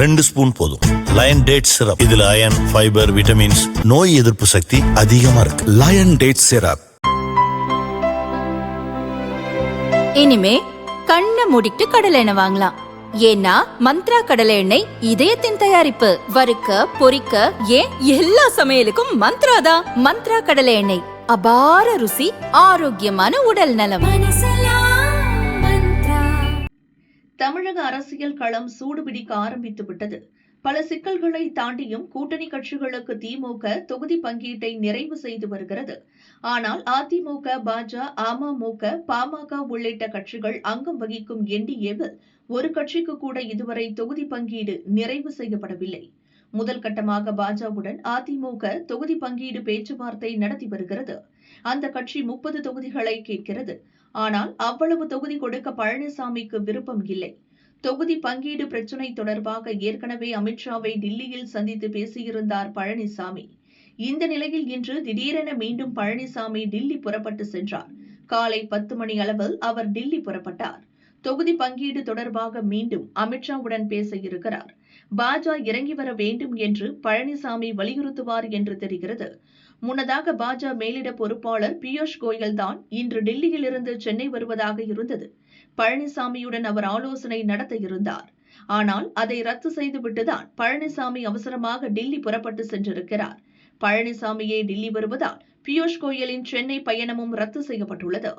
2 spoon போதும். Lion date syrup. இதுல iron, fibre, vitamins, நோய் எதிர்ப்பு சக்தி அதிகமா இருக்கு. Lion date syrup. இனிமே கண்ணை மூடிட்டு கடலை எண்ணெய் வாங்கலாம். ஏன்னா மந்த்ரா கடலை எண்ணெய் இதயத்தின் தயாரிப்பு. வறுக்க, பொரிக்க, ஏன் எல்லா சமையலுக்கும் மந்த்ரா தான். மந்த்ரா கடலை எண்ணெய், அபார ருசி, ஆரோக்கியமான உடல் நலம். தமிழக அரசியல் களம் சூடுபிடிக்க ஆரம்பித்து விட்டது. பல சிக்கல்களை தாண்டியும் கூட்டணி கட்சிகளுக்கு திமுக தொகுதி பங்கீட்டை நிறைவு செய்து வருகிறது. ஆனால் அதிமுக, பாஜக, அமமுக, பாமக உள்ளிட்ட கட்சிகள் அங்கம் வகிக்கும் என்டிஏவில் ஒரு கட்சிக்கு கூட இதுவரை தொகுதி பங்கீடு நிறைவு செய்யப்படவில்லை. முதல் கட்டமாக பாஜகவுடன் அதிமுக தொகுதி பங்கீடு பேச்சுவார்த்தை நடத்தி வருகிறது. அந்த கட்சி 30 தொகுதிகளை கேட்கிறது. ஆனால் அவ்வளவு தொகுதி கொடுக்க பழனிசாமிக்கு விருப்பம் இல்லை. தொகுதி பங்கீடு பிரச்சினை தொடர்பாக ஏற்கனவே அமித்ஷாவை டில்லியில் சந்தித்து பேசியிருந்தார் பழனிசாமி. இந்த நிலையில் இன்று திடீரென மீண்டும் பழனிசாமி டில்லி புறப்பட்டு சென்றார். காலை 10 மணி அளவில் அவர் டில்லி புறப்பட்டார். தொகுதி பங்கீடு தொடர்பாக மீண்டும் அமித்ஷாவுடன் பேச இருக்கிறார். பாஜக இறங்கி வர வேண்டும் என்று பழனிசாமி வலியுறுத்துவார் என்று தெரிகிறது. முன்னதாக பாஜக மேலிட பொறுப்பாளர் பியூஷ் கோயல் தான் இன்று டில்லியிலிருந்து சென்னை வருவதாக இருந்தது. பழனிசாமியுடன் அவர் ஆலோசனை நடத்த இருந்தார். ஆனால் அதை ரத்து செய்துவிட்டுதான் பழனிசாமி அவசரமாக டில்லி புறப்பட்டு சென்றிருக்கிறார். பழனிசாமியே டில்லி வருவதால் பியூஷ் கோயலின் சென்னை பயணமும் ரத்து செய்யப்பட்டுள்ளது.